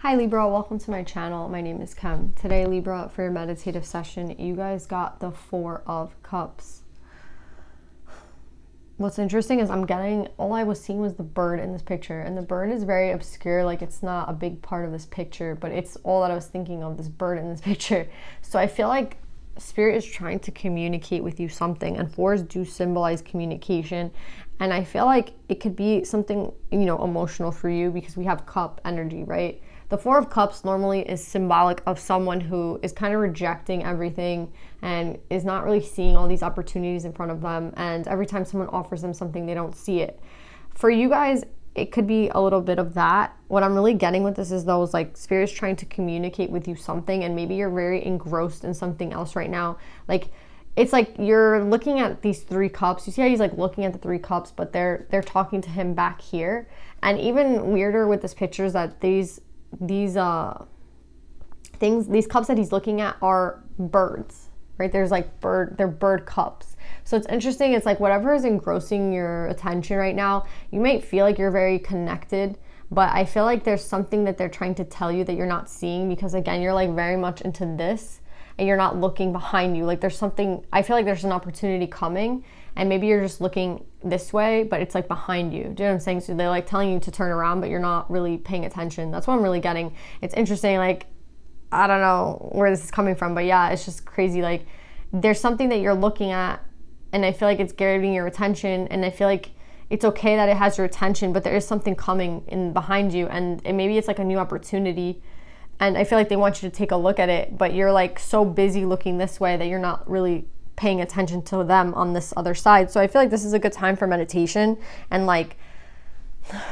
Hi Libra, welcome to my channel. My name is Kim. Today, Libra, for your meditative session, you guys got the Four of Cups. What's interesting is all I was seeing was the bird in this picture, and the bird is very obscure, like it's not a big part of this picture, but it's all that I was thinking of, this bird in this picture. So I feel like Spirit is trying to communicate with you something, and fours do symbolize communication, and I feel like it could be something, emotional for you because we have cup energy, right? The Four of Cups normally is symbolic of someone who is kind of rejecting everything and is not really seeing all these opportunities in front of them. And every time someone offers them something, they don't see it. For you guys, it could be a little bit of that. What I'm really getting with this is those like Spirit's trying to communicate with you something, and maybe you're very engrossed in something else right now. Like it's like you're looking at these three cups. You see how he's like looking at the three cups, but they're talking to him back here. And even weirder with this picture is that these cups that he's looking at are birds, right? They're bird cups. So it's interesting. It's like whatever is engrossing your attention right now, you might feel like you're very connected, but I feel like there's something that they're trying to tell you that you're not seeing, because again, you're like very much into this and you're not looking behind you. Like there's something, I feel like there's an opportunity coming, and maybe you're just looking this way, but it's like behind you. Do you know what I'm saying? So they're like telling you to turn around, but you're not really paying attention. That's what I'm really getting. It's interesting. Like, I don't know where this is coming from, but yeah, it's just crazy. Like there's something that you're looking at, and I feel like it's getting your attention, and I feel like it's okay that it has your attention, but there is something coming in behind you, and maybe it's like a new opportunity. And I feel like they want you to take a look at it, but you're like so busy looking this way that you're not really paying attention to them on this other side. So I feel like this is a good time for meditation and like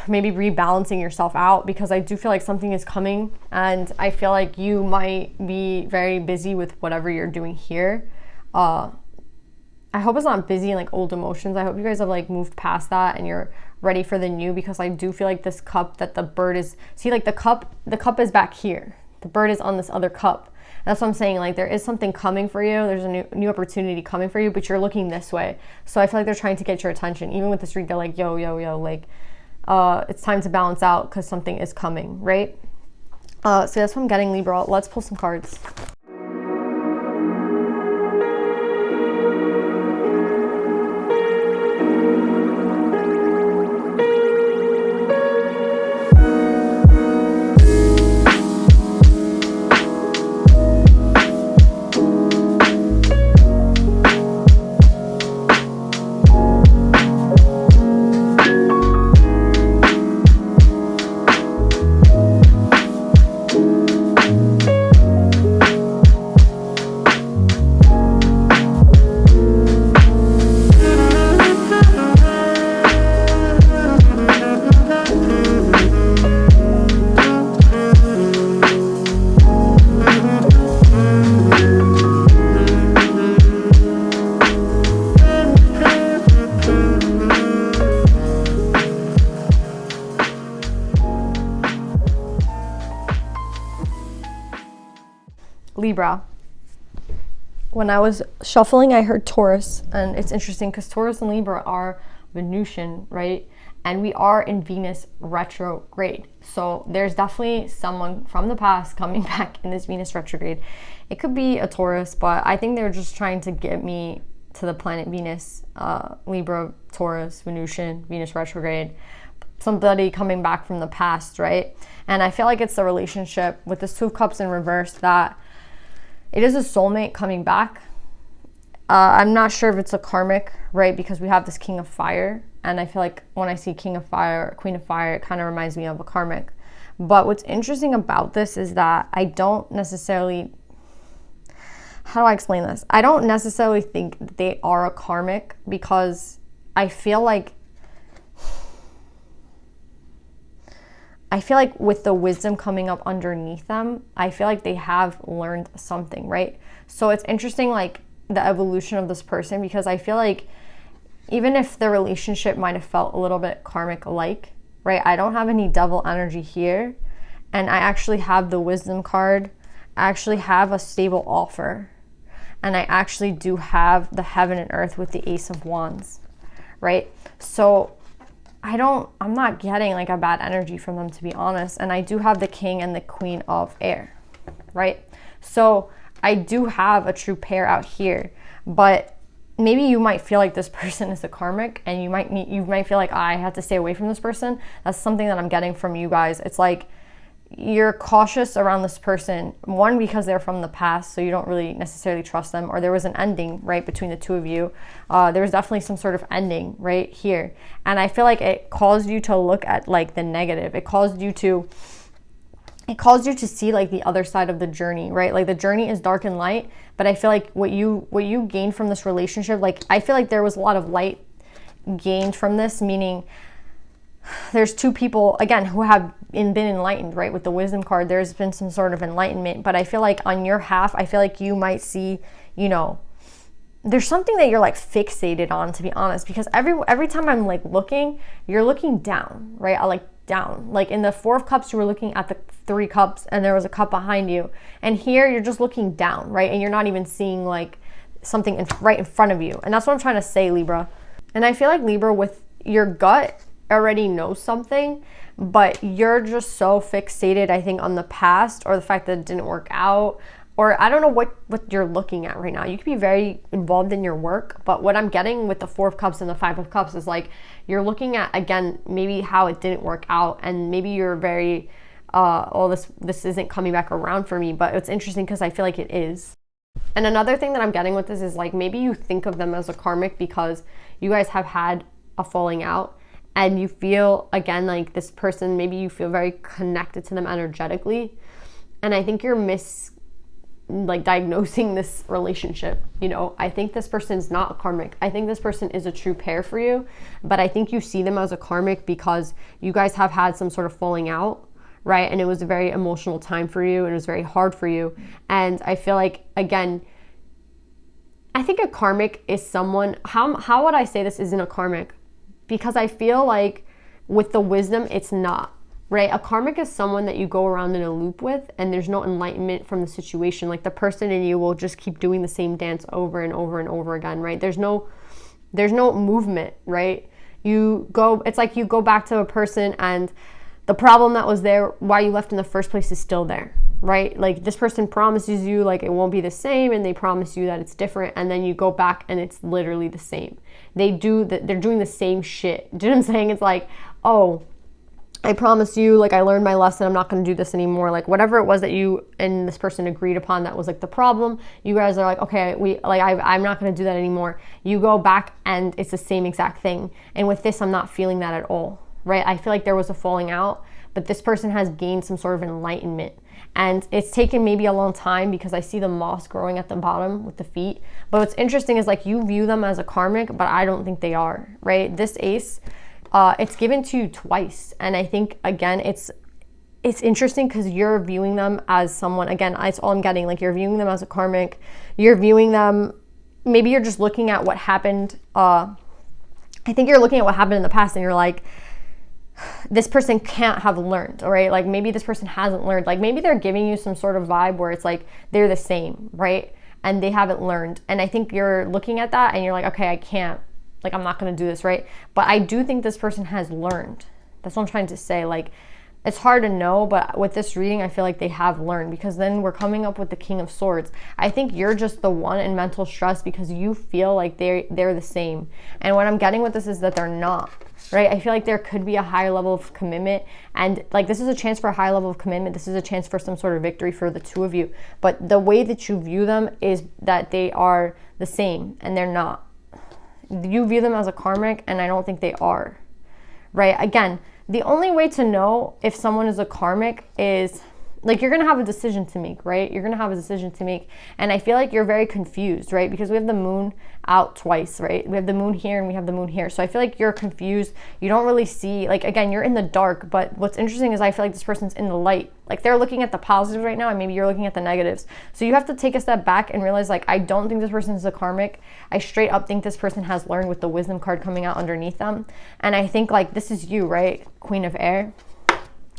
maybe rebalancing yourself out, because I do feel like something is coming, and I feel like you might be very busy with whatever you're doing here. I hope it's not busy in like old emotions. I hope you guys have like moved past that and you're ready for the new, because I do feel like this cup that the bird is, see, like the cup is back here. The bird is on this other cup. That's what I'm saying. Like there is something coming for you. There's a new opportunity coming for you, but you're looking this way. So I feel like they're trying to get your attention. Even with this read, they're like, yo, like it's time to balance out because something is coming, right? So that's what I'm getting, Libra. Let's pull some cards. Libra. When I was shuffling, I heard Taurus, and it's interesting because Taurus and Libra are Venusian, right? And we are in Venus retrograde. So there's definitely someone from the past coming back in this Venus retrograde. It could be a Taurus, but I think they're just trying to get me to the planet Venus, Libra, Taurus, Venusian, Venus retrograde. Somebody coming back from the past, right? And I feel like it's the relationship with this Two of Cups in reverse, that it is a soulmate coming back. I'm not sure if it's a karmic, right? Because we have this King of Fire. And I feel like when I see King of Fire, Queen of Fire, it kind of reminds me of a karmic. But what's interesting about this is that I don't necessarily, how do I explain this? I don't necessarily think they are a karmic, because I feel like with the wisdom coming up underneath them, I feel like they have learned something, right? So it's interesting, like the evolution of this person, because I feel like even if the relationship might have felt a little bit karmic-like, right? I don't have any devil energy here, and I actually have the wisdom card. I actually have a stable offer, and I actually do have the heaven and earth with the Ace of Wands, right? So I'm not getting like a bad energy from them, to be honest. And I do have the King and the Queen of Air, right? So I do have a true pair out here, but maybe you might feel like this person is a karmic, and you might feel like I have to stay away from this person. That's something that I'm getting from you guys. It's like you're cautious around this person, one, because they're from the past, so you don't really necessarily trust them, or there was an ending, right, between the two of you. There was definitely some sort of ending right here, and I feel like it caused you to look at like the negative. It caused you to see like the other side of the journey, right? Like the journey is dark and light, but I feel like what you gained from this relationship, like I feel like there was a lot of light gained from this, meaning there's two people, again, who have been enlightened, right? With the wisdom card, there's been some sort of enlightenment, but I feel like on your half, I feel like you might see, you know, there's something that you're like fixated on, to be honest, because every time I'm like looking, you're looking down, right? I like down. Like in the Four of Cups, you were looking at the Three Cups and there was a cup behind you. And here you're just looking down, right? And you're not even seeing like something right in front of you. And that's what I'm trying to say, Libra. And I feel like Libra, with your gut, already knows something, but you're just so fixated, I think, on the past, or the fact that it didn't work out, or I don't know what you're looking at right now. You could be very involved in your work, but what I'm getting with the Four of Cups and the Five of Cups is like you're looking at, again, maybe how it didn't work out, and maybe you're very this isn't coming back around for me. But it's interesting because I feel like it is. And another thing that I'm getting with this is like maybe you think of them as a karmic because you guys have had a falling out, and you feel, again, like this person, maybe you feel very connected to them energetically. And I think you're diagnosing this relationship. You know, I think this person's not a karmic. I think this person is a true pair for you, but I think you see them as a karmic because you guys have had some sort of falling out, right? And it was a very emotional time for you, and it was very hard for you. And I feel like, again, I think a karmic is someone, how would I say this isn't a karmic? Because I feel like with the wisdom, it's not, right? A karmic is someone that you go around in a loop with, and there's no enlightenment from the situation. Like the person in you will just keep doing the same dance over and over and over again, right? There's no movement, right? It's like you go back to a person, and the problem that was there, why you left in the first place, is still there, right? Like this person promises you like it won't be the same, and they promise you that it's different, and then you go back and it's literally the same. They're doing the same shit. Do you know what I'm saying? It's like, oh, I promise you, like I learned my lesson, I'm not going to do this anymore. Like whatever it was that you and this person agreed upon that was like the problem, you guys are like, okay, I'm not going to do that anymore. You go back and it's the same exact thing. And with this, I'm not feeling that at all, right? I feel like there was a falling out, but this person has gained some sort of enlightenment. And it's taken maybe a long time because I see the moss growing at the bottom with the feet. But what's interesting is like you view them as a karmic, but I don't think they are, right? This ace, it's given to you twice. And I think, again, it's interesting because you're viewing them as someone, again, it's all I'm getting, like you're viewing them as a karmic. You're viewing them, maybe you're just looking at what happened. I think you're looking at what happened in the past and you're like, this person can't have learned, all right? Like maybe this person hasn't learned. Like maybe they're giving you some sort of vibe where it's like they're the same, right? And they haven't learned. And I think you're looking at that and you're like, okay, I can't, like I'm not going to do this, right? But I do think this person has learned. That's what I'm trying to say. Like it's hard to know, but with this reading, I feel like they have learned, because then we're coming up with the King of Swords. I think you're just the one in mental stress because you feel like they're the same. And what I'm getting with this is that they're not, right? I feel like there could be a higher level of commitment, and like this is a chance for a high level of commitment. This is a chance for some sort of victory for the two of you. But the way that you view them is that they are the same, and they're not. You view them as a karmic, and I don't think they are, right? Again, the only way to know if someone is a karmic is like you're going to have a decision to make, right? You're going to have a decision to make. And I feel like you're very confused, right? Because we have the moon out twice, right? We have the moon here and we have the moon here. So I feel like you're confused. You don't really see, like, again, you're in the dark. But what's interesting is I feel like this person's in the light. Like they're looking at the positives right now and maybe you're looking at the negatives. So you have to take a step back and realize, like, I don't think this person is a karmic. I straight up think this person has learned with the wisdom card coming out underneath them. And I think, like, this is you, right? Queen of Air.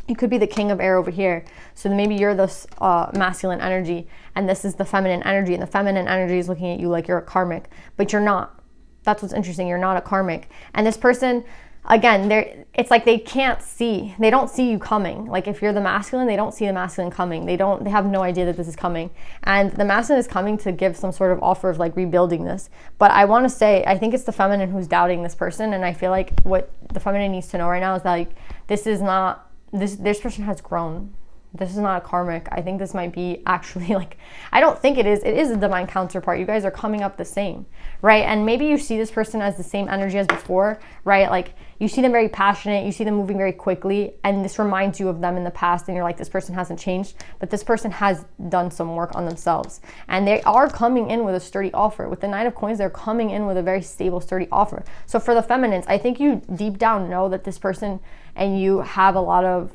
You could be the King of Air over here. So then maybe you're this masculine energy and this is the feminine energy, and the feminine energy is looking at you like you're a karmic, but you're not. That's what's interesting. You're not a karmic. And this person, again, it's like they don't see you coming. Like if you're the masculine, they don't see the masculine coming. They have no idea that this is coming. And the masculine is coming to give some sort of offer of like rebuilding this. But I want to say, I think it's the feminine who's doubting this person. And I feel like what the feminine needs to know right now is that like, this person has grown. This is not a karmic. I think this might be actually like, I don't think it is. It is a divine counterpart. You guys are coming up the same, right? And maybe you see this person as the same energy as before, right? Like you see them very passionate, you see them moving very quickly, and this reminds you of them in the past, and you're like, this person hasn't changed, but this person has done some work on themselves. And they are coming in with a sturdy offer. With the Knight of Coins, they're coming in with a very stable, sturdy offer. So for the feminines, I think you deep down know that this person and you have a lot of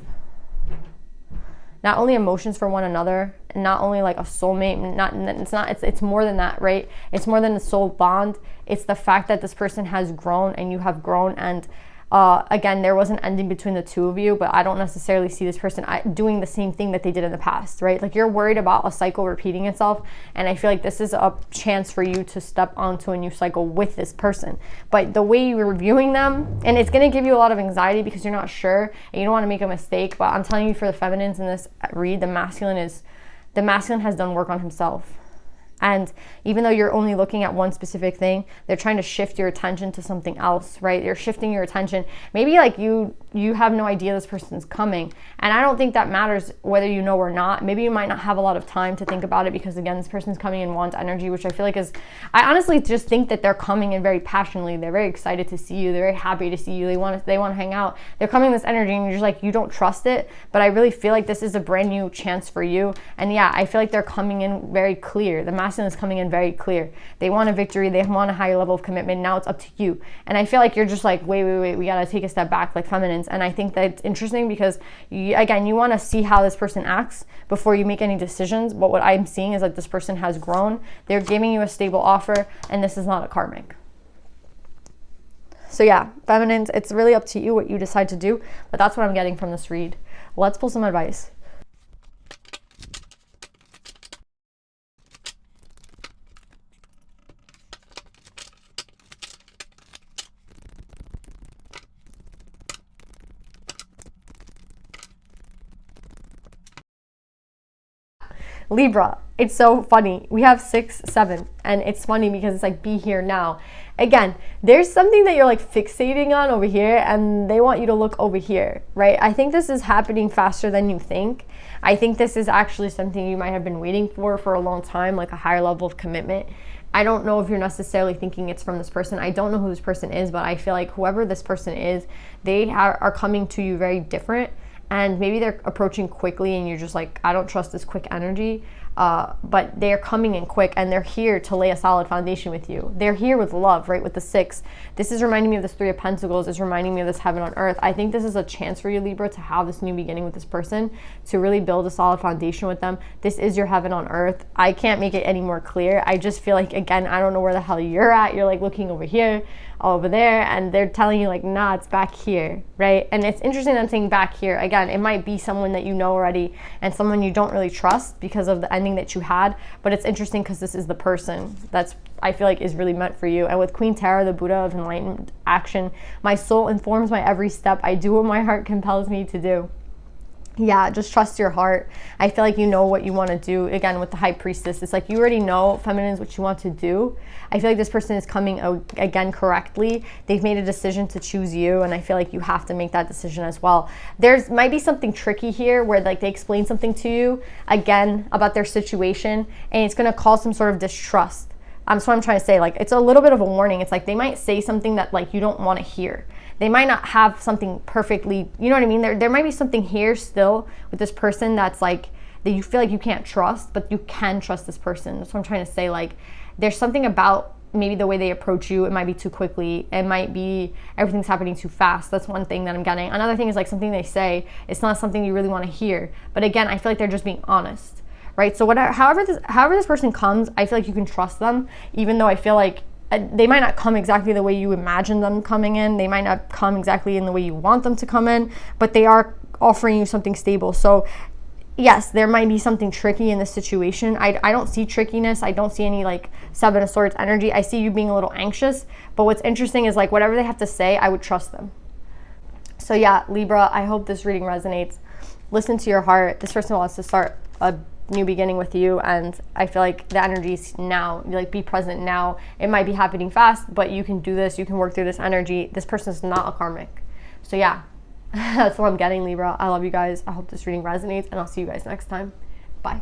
not only emotions for one another, not only like a soulmate, it's more than that, right? It's more than a soul bond. It's the fact that this person has grown and you have grown, and again, there was an ending between the two of you, but I don't necessarily see this person doing the same thing that they did in the past, right? Like you're worried about a cycle repeating itself, and I feel like this is a chance for you to step onto a new cycle with this person. But the way you're reviewing them, and it's going to give you a lot of anxiety because you're not sure and you don't want to make a mistake, but I'm telling you, for the feminines in this read, the masculine has done work on himself. And even though you're only looking at one specific thing, they're trying to shift your attention to something else, right? You're shifting your attention. Maybe like you have no idea this person's coming. And I don't think that matters whether you know or not. Maybe you might not have a lot of time to think about it because, again, this person's coming in wand energy, which I feel like I honestly just think that they're coming in very passionately. They're very excited to see you. They're very happy to see you. They want to hang out. They're coming in this energy, and you're just like, you don't trust it. But I really feel like this is a brand new chance for you. And yeah, I feel like they're coming in very clear. The masculine is coming in very clear. They want a victory. They want a higher level of commitment. Now it's up to you. And I feel like you're just like, wait, we got to take a step back like feminines. And I think that it's interesting because, you want to see how this person acts before you make any decisions. But what I'm seeing is that this person has grown. They're giving you a stable offer, and this is not a karmic. So yeah, feminines, it's really up to you what you decide to do. But that's what I'm getting from this read. Let's pull some advice. Libra, it's so funny. We have 6, 7, and it's funny because it's like, be here now. Again, there's something that you're like fixating on over here, and they want you to look over here, right? I think this is happening faster than you think. I think this is actually something you might have been waiting for a long time, like a higher level of commitment. I don't know if you're necessarily thinking it's from this person. I don't know who this person is, but I feel like whoever this person is, they are coming to you very different. And maybe they're approaching quickly and you're just like, I don't trust this quick energy. But they're coming in quick, and they're here to lay a solid foundation with you. They're here with love, right? With the 6. This is reminding me of this 3 of Pentacles. It's reminding me of this heaven on earth. I think this is a chance for you, Libra, to have this new beginning with this person, to really build a solid foundation with them. This is your heaven on earth. I can't make it any more clear. I just feel like, again, I don't know where the hell you're at. You're like looking over here, over there, and they're telling you like, nah, it's back here, right? And it's interesting that I'm saying back here. Again, it might be someone that you know already and someone you don't really trust because of the ending that you had, but it's interesting because this is the person that's, I feel like, is really meant for you. And with Queen Tara, the Buddha of enlightened action, my soul informs my every step. I do what my heart compels me to do. Yeah, just trust your heart. I feel like you know what you want to do. Again, with the High Priestess, it's like you already know, feminines, what you want to do. I feel like this person is coming again correctly. They've made a decision to choose you, and I feel like you have to make that decision as well. There's might be something tricky here where like they explain something to you again about their situation, and it's going to cause some sort of distrust. That's what I'm trying to say. Like, it's a little bit of a warning. It's like they might say something that like you don't want to hear. They might not have something perfectly, you know what I mean? There might be something here still with this person that's like, that you feel like you can't trust, but you can trust this person. That's what I'm trying to say. Like, there's something about maybe the way they approach you. It might be too quickly. It might be everything's happening too fast. That's one thing that I'm getting. Another thing is like something they say, it's not something you really want to hear. But again, I feel like they're just being honest, right? So whatever, however this person comes, I feel like you can trust them, even though I feel like they might not come exactly the way you imagine them coming in. They might not come exactly in the way you want them to come in, but they are offering you something stable. So yes, there might be something tricky in this situation. I don't see trickiness. I don't see any like 7 of Swords energy. I see you being a little anxious, but what's interesting is like whatever they have to say, I would trust them. So yeah, Libra, I hope this reading resonates. Listen to your heart. This person wants to start a new beginning with you, and I feel like the energy is now. Like, be present now. It might be happening fast, but you can do this. You can work through this energy. This person is not a karmic. So yeah, that's what I'm getting, Libra. I love you guys. I hope this reading resonates, and I'll see you guys next time. Bye.